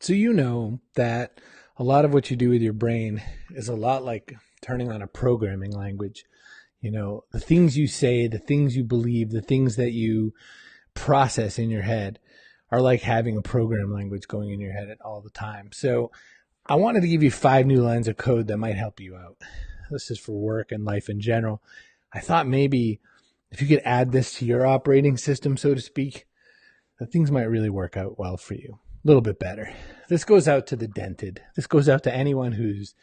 So you know that a lot of what you do with your brain is a lot like turning on a programming language. You know, the things you say, the things you believe, the things that you process in your head are like having a program language going in your head at all the time. So I wanted to give you 5 new lines of code that might help you out. This is for work and life in general. I thought maybe if you could add this to your operating system, so to speak, that things might really work out well for you. A little bit better. This goes out to the dented. This goes out to anyone who's,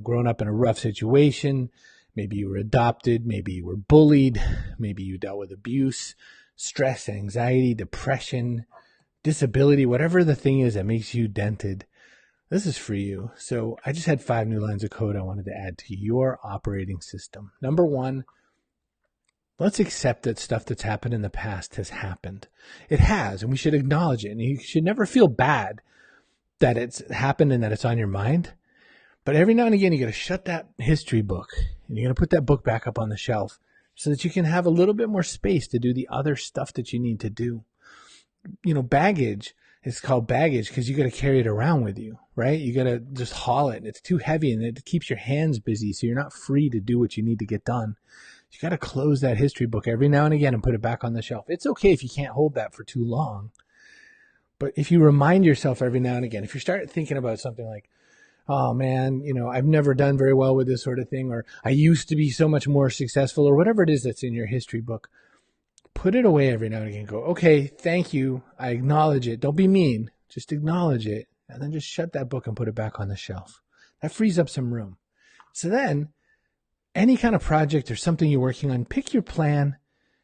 grown up in a rough situation. Maybe you were adopted. Maybe you were bullied. Maybe you dealt with abuse, stress, anxiety, depression, disability, whatever the thing is that makes you dented. This is for you. So I just had 5 new lines of code I wanted to add to your operating system. Number one, let's accept that stuff that's happened in the past has happened. It has, and we should acknowledge it. And you should never feel bad that it's happened and that it's on your mind. But every now and again, you got to shut that history book and you got to put that book back up on the shelf so that you can have a little bit more space to do the other stuff that you need to do. Baggage is called baggage because you got to carry it around with you, right? You got to just haul it. And it's too heavy and it keeps your hands busy. So you're not free to do what you need to get done. You got to close that history book every now and again and put it back on the shelf. It's okay if you can't hold that for too long. But if you remind yourself every now and again, if you start thinking about something like, oh man, I've never done very well with this sort of thing, or I used to be so much more successful, or whatever it is that's in your history book, put it away every now and again. Go, okay, thank you. I acknowledge it. Don't be mean. Just acknowledge it. And then just shut that book and put it back on the shelf. That frees up some room. So then any kind of project or something you're working on, pick your plan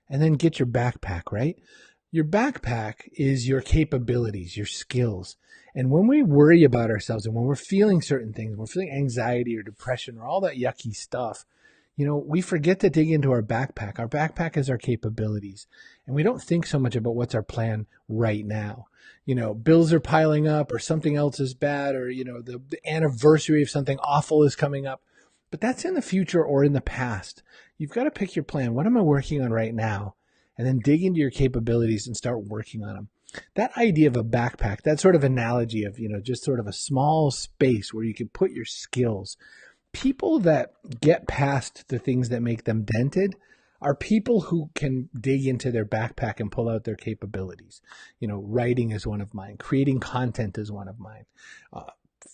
and then get your backpack, right? Your backpack is your capabilities, your skills. And when we worry about ourselves and when we're feeling certain things, we're feeling anxiety or depression or all that yucky stuff, we forget to dig into our backpack. Our backpack is our capabilities. And we don't think so much about what's our plan right now. Bills are piling up or something else is bad or, the anniversary of something awful is coming up. But that's in the future or in the past. You've got to pick your plan. What am I working on right now? And then dig into your capabilities and start working on them. That idea of a backpack, that sort of analogy of, just sort of a small space where you can put your skills. People that get past the things that make them dented are people who can dig into their backpack and pull out their capabilities. Writing is one of mine. Creating content is one of mine.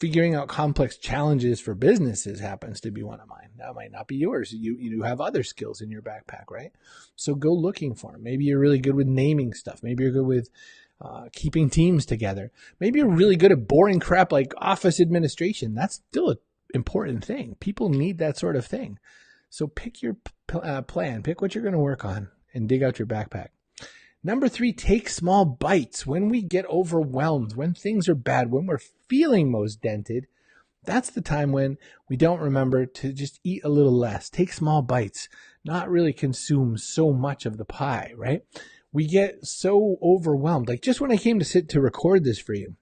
Figuring out complex challenges for businesses happens to be one of mine. That might not be yours. You have other skills in your backpack, right? So go looking for them. Maybe you're really good with naming stuff. Maybe you're good with keeping teams together. Maybe you're really good at boring crap like office administration. That's still an important thing. People need that sort of thing. So pick your plan. Pick what you're going to work on and dig out your backpack. Number 3, take small bites. When we get overwhelmed, when things are bad, when we're feeling most dented, that's the time when we don't remember to just eat a little less. Take small bites, not really consume so much of the pie, right? We get so overwhelmed. Like just when I came to sit to record this for you,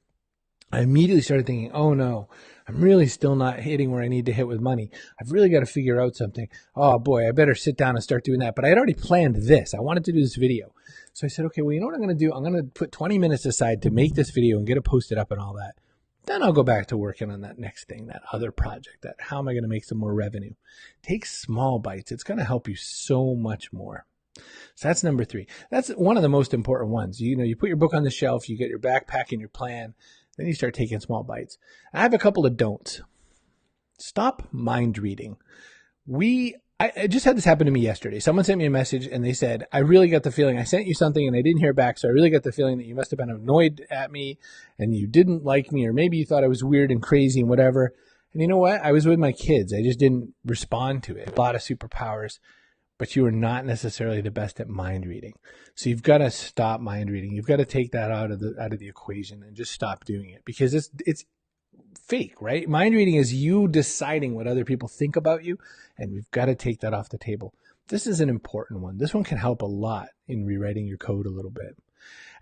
I immediately started thinking, oh no, I'm really still not hitting where I need to hit with money. I've really got to figure out something. Oh boy, I better sit down and start doing that. But I had already planned this. I wanted to do this video. So I said, okay, well, you know what I'm going to do? I'm going to put 20 minutes aside to make this video and get it posted up and all that. Then I'll go back to working on that next thing, that other project, that how am I going to make some more revenue? Take small bites. It's going to help you so much more. So that's number 3. That's one of the most important ones. You put your book on the shelf, you get your backpack and your plan, then you start taking small bites. I have a couple of don'ts. Stop mind reading. I just had this happen to me yesterday. Someone sent me a message and they said, I really got the feeling I sent you something and I didn't hear back. So I really got the feeling that you must have been annoyed at me and you didn't like me, or maybe you thought I was weird and crazy and whatever. And you know what? I was with my kids. I just didn't respond to it. A lot of superpowers, but you are not necessarily the best at mind reading. So you've got to stop mind reading. You've got to take that out of the equation and just stop doing it because it's fake, right? Mind reading is you deciding what other people think about you, and we've got to take that off the table. This is an important one. This one can help a lot in rewriting your code a little bit.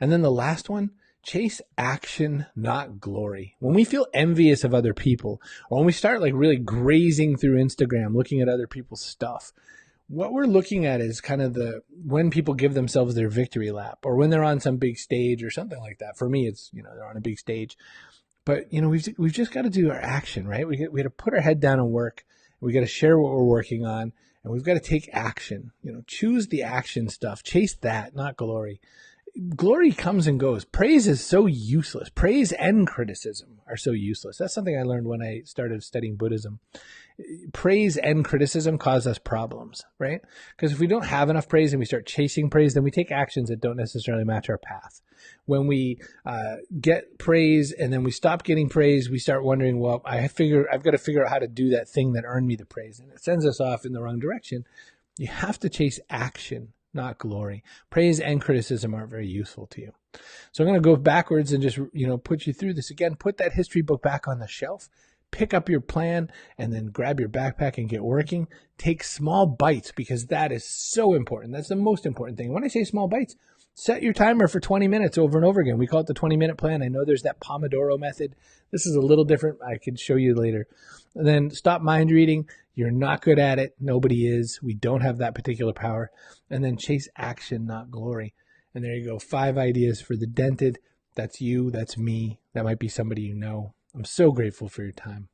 And then the last one, chase action, not glory. When we feel envious of other people, or when we start like really grazing through Instagram, looking at other people's stuff, what we're looking at is kind of when people give themselves their victory lap, or when they're on some big stage or something like that. For me, it's, they're on a big stage. But, we've just got to do our action, right? We got to put our head down and work. We got to share what we're working on, and we've got to take action. Choose the action stuff. Chase that, not glory. Glory comes and goes. Praise is so useless. Praise and criticism are so useless. That's something I learned when I started studying Buddhism. Praise and criticism cause us problems, right? Because if we don't have enough praise and we start chasing praise, then we take actions that don't necessarily match our path. When we get praise and then we stop getting praise, we start wondering, well, I've got to figure out how to do that thing that earned me the praise. And it sends us off in the wrong direction. You have to chase action, not glory. Praise and criticism aren't very useful to you. So I'm going to go backwards and just, put you through this again. Put that history book back on the shelf. Pick up your plan and then grab your backpack and get working. Take small bites because that is so important. That's the most important thing. When I say small bites, set your timer for 20 minutes over and over again. We call it the 20-minute plan. I know there's that Pomodoro method. This is a little different. I could show you later. And then stop mind reading. You're not good at it. Nobody is. We don't have that particular power. And then chase action, not glory. And there you go. 5 ideas for the dented. That's you. That's me. That might be somebody you know. I'm so grateful for your time.